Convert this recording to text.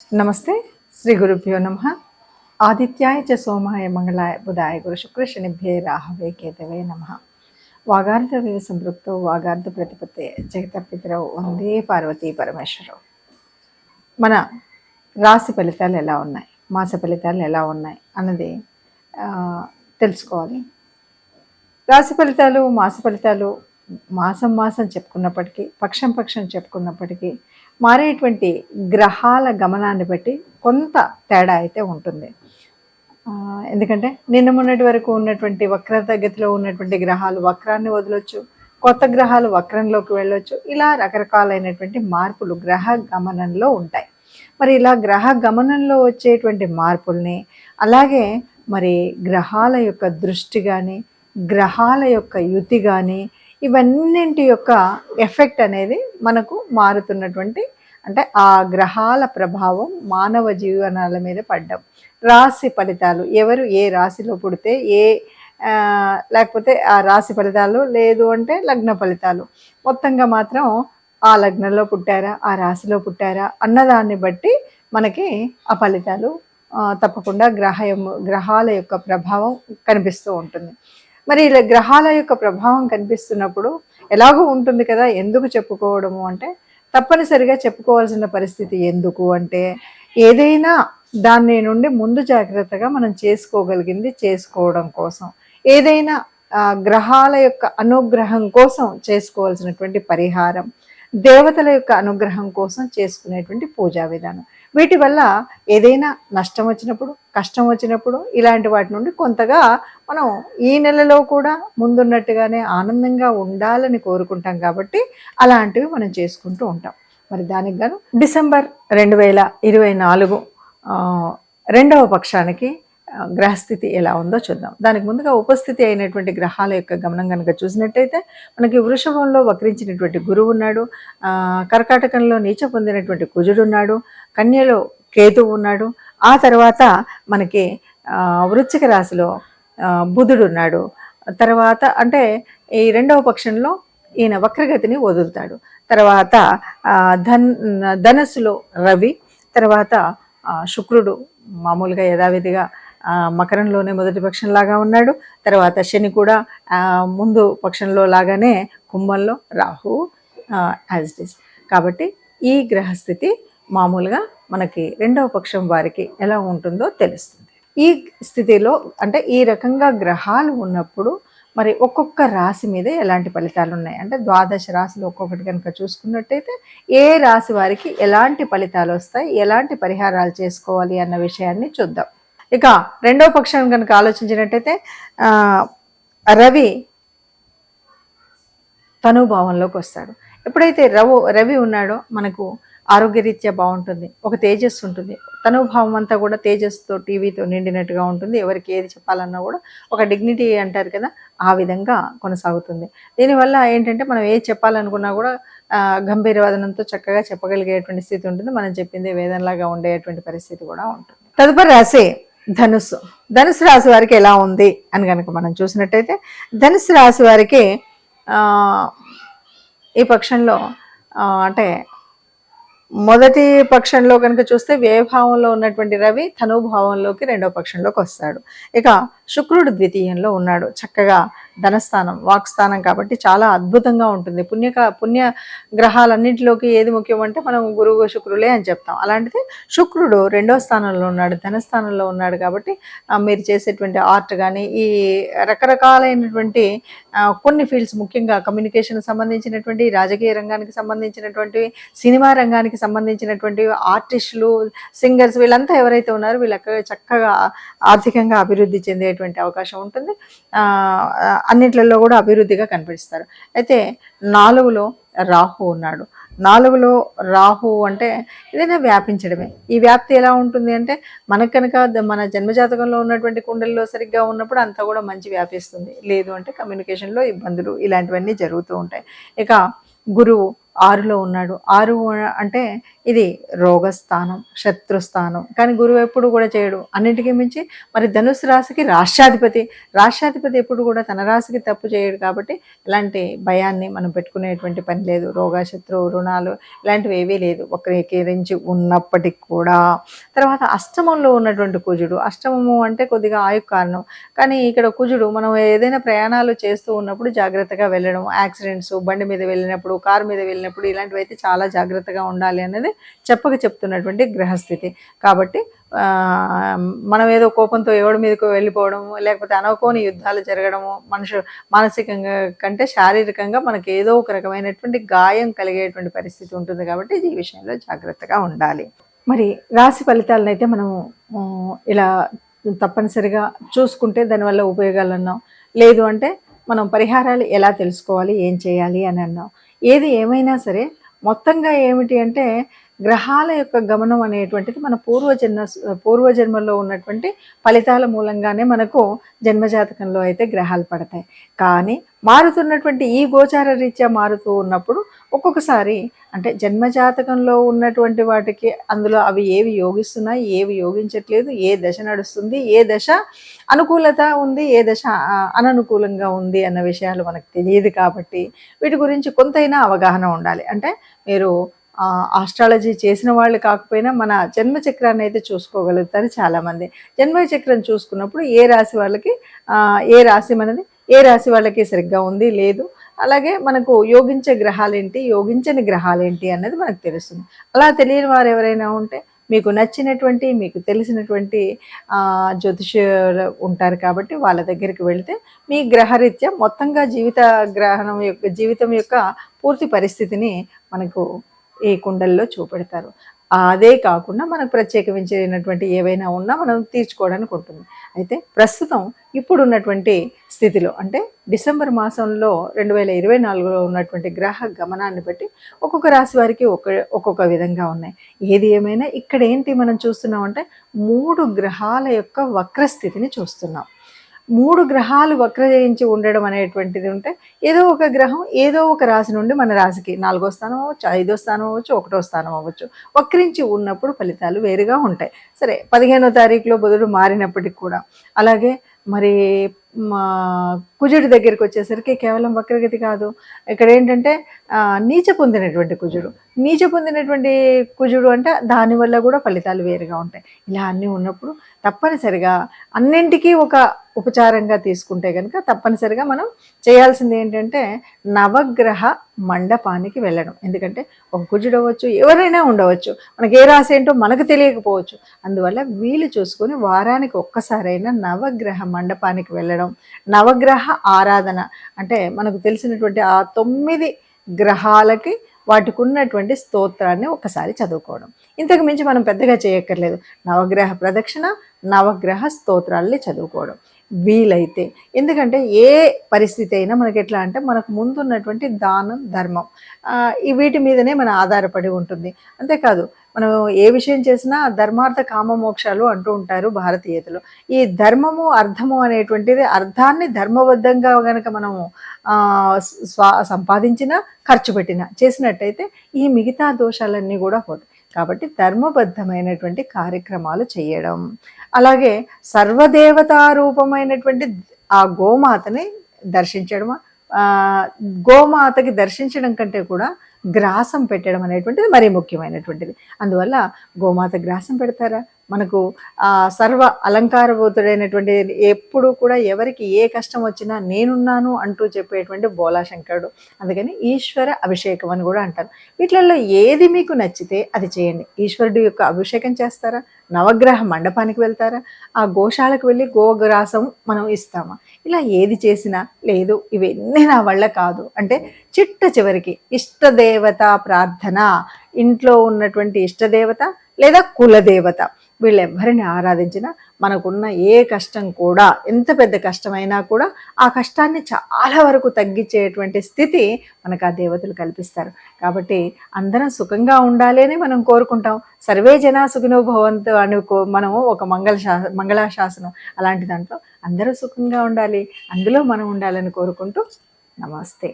నమస్తే. శ్రీ గురుభ్యో నమః. ఆదిత్యాయ చ సోమాయ మంగళాయ బుధాయ గురు శుక్ర శనిభ్యే రాహవే కేతవే నమః. వాగార్ధవేవ సంపృక్తో వాగార్ధ ప్రతిపత్తే జగతపితరౌ వందే పార్వతీ పరమేశ్వరౌ. మన రాశి ఫలితాలు ఎలా ఉన్నాయి, మాస ఫలితాలు ఎలా ఉన్నాయి అన్నది తెలుసుకోవాలి. రాశి ఫలితాలు, మాస ఫలితాలు మాసం చెప్పుకున్నప్పటికీ, పక్షం చెప్పుకున్నప్పటికీ మారేటువంటి గ్రహాల గమనాన్ని బట్టి కొంత తేడా అయితే ఉంటుంది. ఎందుకంటే నిన్న మొన్నటి వరకు ఉన్నటువంటి వక్రగతిలో ఉన్నటువంటి గ్రహాలు వక్రాన్ని వదలొచ్చు, కొత్త గ్రహాలు వక్రంలోకి వెళ్ళొచ్చు. ఇలా రకరకాలైనటువంటి మార్పులు గ్రహ గమనంలో ఉంటాయి. మరి ఇలా గ్రహ గమనంలో వచ్చేటువంటి మార్పుల్ని, అలాగే మరి గ్రహాల యొక్క దృష్టి కానీ, గ్రహాల యొక్క యుతి కానీ, ఇవన్నింటి యొక్క ఎఫెక్ట్ అనేది మనకు మారుతున్నటువంటి, అంటే ఆ గ్రహాల ప్రభావం మానవ జీవనాల మీద పడ్డం. రాశి ఫలితాలు, ఎవరు ఏ రాశిలో పుడితే లేకపోతే ఆ రాశి ఫలితాలు, లేదు అంటే లగ్న ఫలితాలు, మొత్తంగా మాత్రం ఆ లగ్నంలో పుట్టారా, ఆ రాశిలో పుట్టారా అన్నదాన్ని బట్టి మనకి ఆ ఫలితాలు తప్పకుండా గ్రహాల యొక్క ప్రభావం కనిపిస్తూ ఉంటుంది. మరి ఇలా గ్రహాల యొక్క ప్రభావం కనిపిస్తున్నప్పుడు ఎలాగో ఉంటుంది కదా, ఎందుకు చెప్పుకోవడము అంటే తప్పనిసరిగా చెప్పుకోవాల్సిన పరిస్థితి. ఎందుకు అంటే ఏదైనా దాని నుండి ముందు జాగ్రత్తగా మనం చేసుకోగలిగింది చేసుకోవడం కోసం, ఏదైనా గ్రహాల యొక్క అనుగ్రహం కోసం చేసుకోవాల్సినటువంటి పరిహారం, దేవతల యొక్క అనుగ్రహం కోసం చేసుకునేటువంటి పూజా విధానం, వీటి వల్ల ఏదైనా నష్టం వచ్చినప్పుడు, కష్టం వచ్చినప్పుడు ఇలాంటి వాటి నుండి కొంతగా మనం ఈ నెలలో కూడా ముందున్నట్టుగానే ఆనందంగా ఉండాలని కోరుకుంటాం. కాబట్టి అలాంటివి మనం చేసుకుంటూ ఉంటాం. మరి దానికి గాను డిసెంబర్ 2024 రెండవ పక్షానికి గ్రహస్థితి ఎలా ఉందో చూద్దాం. దానికి ముందుగా ఉపస్థితి అయినటువంటి గ్రహాల యొక్క గమనం కనుక చూసినట్టయితే మనకి వృషభంలో వక్రించినటువంటి గురువు ఉన్నాడు, కర్కాటకంలో నీచ పొందినటువంటి కుజుడు ఉన్నాడు, కన్యలో కేతువు ఉన్నాడు, ఆ తర్వాత మనకి వృశ్చిక రాశిలో బుధుడు ఉన్నాడు. తర్వాత అంటే ఈ రెండవ పక్షంలో ఈయన వక్రగతిని వదులుతాడు. తర్వాత ధనస్సులో రవి, తర్వాత శుక్రుడు మామూలుగా యథావిధిగా మకరంలోనే మొదటి పక్షంలాగా ఉన్నాడు. తర్వాత శని కూడా ముందు పక్షంలో లాగానే కుంభంలో రాహు యాజ్ ఇట్ ఈస్. కాబట్టి ఈ గ్రహస్థితి మామూలుగా మనకి రెండవ పక్షం వారికి ఎలా ఉంటుందో తెలుస్తుంది. ఈ స్థితిలో అంటే ఈ రకంగా గ్రహాలు ఉన్నప్పుడు మరి ఒక్కొక్క రాశి మీద ఎలాంటి ఫలితాలు ఉన్నాయి అంటే 12 రాశులు ఒక్కొక్కటి కనుక చూసుకున్నట్టయితే ఏ రాశి వారికి ఎలాంటి ఫలితాలు వస్తాయి, ఎలాంటి పరిహారాలు చేసుకోవాలి అన్న విషయాన్ని చూద్దాం. ఇక రెండవ పక్షం కనుక ఆలోచించినట్టయితే రవి తనుభావంలోకి వస్తాడు. ఎప్పుడైతే రవి ఉన్నాడో మనకు ఆరోగ్యరీత్యా బాగుంటుంది, ఒక తేజస్సు ఉంటుంది, తనుభావం అంతా కూడా తేజస్సుతో టీవీతో నిండినట్టుగా ఉంటుంది. ఎవరికి ఏది చెప్పాలన్నా కూడా ఒక డిగ్నిటీ అంటారు కదా, ఆ విధంగా కొనసాగుతుంది. దీనివల్ల ఏంటంటే మనం ఏది చెప్పాలనుకున్నా కూడా గంభీరవాదనంతో చక్కగా చెప్పగలిగేటువంటి స్థితి ఉంటుంది. మనం చెప్పింది వేదంలాగా ఉండేటువంటి పరిస్థితి కూడా ఉంటుంది. తదుపరి రాశి ధనుసు రాశి వారికి ఎలా ఉంది అని కనుక మనం చూసినట్టయితే ధనుసు రాశి వారికి ఈ పక్షంలో అంటే మొదటి పక్షంలో కనుక చూస్తే వ్యయభావంలో ఉన్నటువంటి రవి ధనుభావంలోకి రెండవ పక్షంలోకి వస్తాడు. ఇక శుక్రుడు ద్వితీయంలో ఉన్నాడు. చక్కగా ధనస్థానం, వాక్స్థానం కాబట్టి చాలా అద్భుతంగా ఉంటుంది. పుణ్య గ్రహాలన్నింటిలోకి ఏది ముఖ్యం అంటే మనం గురువు శుక్రులే అని చెప్తాం. అలాంటిది శుక్రుడు రెండవ స్థానంలో ఉన్నాడు, ధనస్థానంలో ఉన్నాడు. కాబట్టి మీరు చేసేటువంటి ఆర్ట్ కానీ ఈ రకరకాలైనటువంటి కొన్ని ఫీల్డ్స్, ముఖ్యంగా కమ్యూనికేషన్ సంబంధించినటువంటి, రాజకీయ రంగానికి సంబంధించినటువంటి, సినిమా రంగానికి సంబంధించినటువంటి ఆర్టిస్టులు, సింగర్స్, వీళ్ళంతా ఎవరైతే ఉన్నారో వీళ్ళకి చక్కగా ఆర్థికంగా అభివృద్ధి చెందేటువంటి అవకాశం ఉంటుంది. అన్నిట్లలో కూడా అభివృద్ధిగా కనిపిస్తారు. అయితే 4లో రాహు ఉన్నాడు. 4లో రాహు అంటే ఏదైనా వ్యాపించడమే. ఈ వ్యాప్తి ఎలా ఉంటుంది అంటే మనకు కనుక మన జన్మజాతకంలో ఉన్నటువంటి కుండల్లో సరిగ్గా ఉన్నప్పుడు అంతా కూడా మంచి వ్యాపిస్తుంది. లేదు అంటే కమ్యూనికేషన్లో ఇబ్బందులు ఇలాంటివన్నీ జరుగుతూ ఉంటాయి. ఇక గురువు 6లో ఉన్నాడు. 6 అంటే ఇది రోగస్థానం, శత్రుస్థానం. కానీ గురువు ఎప్పుడు కూడా చేయడు. అన్నిటికీ మించి మరి ధనుసు రాశికి రాష్ట్రాధిపతి. రాష్ట్రాధిపతి ఎప్పుడు కూడా తన రాశికి తప్పు చేయడు కాబట్టి ఎలాంటి భయాన్ని మనం పెట్టుకునేటువంటి పని లేదు. రోగ, శత్రువు, రుణాలు ఇలాంటివి ఏవీ లేదు వక్రీకరించి ఉన్నప్పటికి కూడా. తర్వాత అష్టమంలో ఉన్నటువంటి కుజుడు, అష్టమము అంటే కొద్దిగా ఆయు కారణం. కానీ ఇక్కడ కుజుడు మనం ఏదైనా ప్రయాణాలు చేస్తూ ఉన్నప్పుడు జాగ్రత్తగా వెళ్ళడం, యాక్సిడెంట్స్, బండి మీద వెళ్ళినప్పుడు, కారు మీద వెళ్ళినప్పుడు ఇలాంటివి అయితే చాలా జాగ్రత్తగా ఉండాలి అనేది చెప్తున్నటువంటి గ్రహస్థితి. కాబట్టి మనం ఏదో కోపంతో ఎవడి మీదకో వెళ్ళిపోవడం, లేకపోతే అనుకోని యుద్ధాలు జరగడము, మానసికంగా కంటే శారీరకంగా మనకి ఏదో ఒక రకమైనటువంటి గాయం కలిగేటువంటి పరిస్థితి ఉంటుంది. కాబట్టి ఈ విషయంలో జాగ్రత్తగా ఉండాలి. మరి రాశి ఫలితాలను అయితే మనము ఇలా తప్పనిసరిగా చూసుకుంటే దానివల్ల ఉపయోగాలు అన్నాం. లేదు అంటే మనం పరిహారాలు ఎలా తెలుసుకోవాలి, ఏం చేయాలి అని అన్నాం. ఏది ఏమైనా సరే మొత్తంగా ఏమిటి అంటే గ్రహాల యొక్క గమనం అనేటువంటిది మన పూర్వజన్మలో ఉన్నటువంటి ఫలితాల మూలంగానే మనకు జన్మజాతకంలో అయితే గ్రహాలు పడతాయి. కానీ మారుతున్నటువంటి ఈ గోచార రీత్యా మారుతూ ఉన్నప్పుడు ఒక్కొక్కసారి అంటే జన్మజాతకంలో ఉన్నటువంటి వాటికి అందులో అవి ఏవి యోగిస్తున్నాయి, ఏవి యోగించట్లేదు, ఏ దశ నడుస్తుంది, ఏ దశ అనుకూలత ఉంది, ఏ దశ అననుకూలంగా ఉంది అన్న విషయాలు మనకు తెలియదు. కాబట్టి వీటి గురించి కొంతైనా అవగాహన ఉండాలి. అంటే మీరు ఆస్ట్రాలజీ చేసిన వాళ్ళు కాకపోయినా మన జన్మచక్రాన్ని అయితే చూసుకోగలుగుతారు చాలామంది. జన్మచక్రం చూసుకున్నప్పుడు ఏ రాశి వాళ్ళకి ఏ రాశి మనది, ఏ రాశి వాళ్ళకి సరిగ్గా ఉంది లేదు, అలాగే మనకు యోగించే గ్రహాలేంటి, యోగించని గ్రహాలేంటి అన్నది మనకు తెలుస్తుంది. అలా తెలియని వారు ఎవరైనా ఉంటే మీకు నచ్చినటువంటి, మీకు తెలిసినటువంటి జ్యోతిష్యులు ఉంటారు కాబట్టి వాళ్ళ దగ్గరికి వెళితే మీ గ్రహరీత్యా మొత్తంగా జీవితం యొక్క పూర్తి పరిస్థితిని మనకు ఈ కుండల్లో చూపెడతారు. అదే కాకుండా మనకు ప్రత్యేకించినటువంటి ఏవైనా ఉన్నా మనం తీర్చుకోవడానికి ఉంటుంది. అయితే ప్రస్తుతం ఇప్పుడున్నటువంటి స్థితిలో అంటే డిసెంబర్ మాసంలో 2024లో ఉన్నటువంటి గ్రహ గమనాన్ని బట్టి ఒక్కొక్క రాశి వారికి ఒక్కొక్క విధంగా ఉన్నాయి. ఏది ఏమైనా ఇక్కడ ఏంటి మనం చూస్తున్నామంటే 3 గ్రహాల యొక్క వక్రస్థితిని చూస్తున్నాం. 3 గ్రహాలు వక్రజయించి ఉండడం అనేటువంటిది ఉంటే ఏదో ఒక గ్రహం ఏదో ఒక రాశి నుండి మన రాశికి 4వ స్థానం అవ్వచ్చు, 5వ స్థానం అవ్వచ్చు, 1వ స్థానం అవ్వచ్చు వక్రించి ఉన్నప్పుడు ఫలితాలు వేరుగా ఉంటాయి. సరే 15వ తారీఖులో బుధుడు మారినప్పటికి కూడా అలాగే మరి కుజుడి దగ్గరికి వచ్చేసరికి కేవలం వక్రగతి కాదు, ఇక్కడ ఏంటంటే నీచ పొందినటువంటి కుజుడు అంటే దానివల్ల కూడా ఫలితాలు వేరుగా ఉంటాయి. ఇలా అన్నీ ఉన్నప్పుడు తప్పనిసరిగా అన్నింటికీ ఒక ఉపచారంగా తీసుకుంటే కనుక తప్పనిసరిగా మనం చేయాల్సింది ఏంటంటే నవగ్రహ మండపానికి వెళ్ళడం. ఎందుకంటే ఒక కుజుడు అవ్వచ్చు, ఎవరైనా ఉండవచ్చు, మనకి ఏ రాశి ఏంటో మనకు తెలియకపోవచ్చు. అందువల్ల వీలు చూసుకొని వారానికి ఒక్కసారైనా నవగ్రహ మండపానికి వెళ్ళడం, నవగ్రహ ఆరాధన అంటే మనకు తెలిసినటువంటి ఆ 9 గ్రహాలకి వాటికి ఉన్నటువంటి స్తోత్రాన్ని ఒకసారి చదువుకోవడం. ఇంతకు మించి మనం పెద్దగా చేయక్కర్లేదు. నవగ్రహ ప్రదక్షిణ, నవగ్రహ స్తోత్రాల్ని చదువుకోవడం వీలైతే. ఎందుకంటే ఏ పరిస్థితి అయినా మనకి ఎట్లా అంటే మనకు ముందున్నటువంటి దానం, ధర్మం వీటి మీదనే మన ఆధారపడి ఉంటుంది. అంతేకాదు మనం ఏ విషయం చేసినా ధర్మార్థ కామ మోక్షాలు అంటూ ఉంటారు భారతీయతలో. ఈ ధర్మము, అర్థము అనేటువంటిది అర్థాన్ని ధర్మబద్ధంగా కనుక మనము సంపాదించినా, ఖర్చు పెట్టినా చేసినట్టయితే ఈ మిగతా దోషాలన్నీ కూడా పోతాయి. కాబట్టి ధర్మబద్ధమైనటువంటి కార్యక్రమాలు చేయడం, అలాగే సర్వదేవతారూపమైనటువంటి ఆ గోమాతని దర్శించడం, గోమాతకి దర్శించడం కంటే కూడా గ్రాసం పెట్టడం అనేటువంటిది మరీ ముఖ్యమైనటువంటిది. అందువల్ల గోమాత గ్రాసం పెడతారా, మనకు సర్వ అలంకారభూతుడైనటువంటి ఎప్పుడు కూడా ఎవరికి ఏ కష్టం వచ్చినా నేనున్నాను అంటూ చెప్పేటువంటి బోలాశంకరుడు. అందుకని ఈశ్వర అభిషేకం అని కూడా అంటారు. వీటిలలో ఏది మీకు నచ్చితే అది చేయండి. ఈశ్వరుడు యొక్క అభిషేకం చేస్తారా, నవగ్రహ మండపానికి వెళ్తారా, ఆ గోశాలకు వెళ్ళి గోగ్రాసం మనం ఇస్తామా, ఇలా ఏది చేసినా లేదు ఇవన్నీ నా వల్ల కాదు అంటే చిట్ట చివరికి ఇష్టదేవత ప్రార్థన, ఇంట్లో ఉన్నటువంటి ఇష్టదేవత లేదా కులదేవత వీళ్ళెవ్వరిని ఆరాధించినా మనకున్న ఏ కష్టం కూడా, ఎంత పెద్ద కష్టమైనా కూడా ఆ కష్టాన్ని చాలా వరకు తగ్గించేటువంటి స్థితి మనకు ఆ దేవతలు కల్పిస్తారు. కాబట్టి అందరం సుఖంగా ఉండాలి అని మనం కోరుకుంటాం. సర్వే జనా సుఖినో భవంతు అని మనము ఒక మంగళాశాసనం అలాంటి దాంట్లో అందరూ సుఖంగా ఉండాలి, అందులో మనం ఉండాలని కోరుకుంటూ నమస్తే.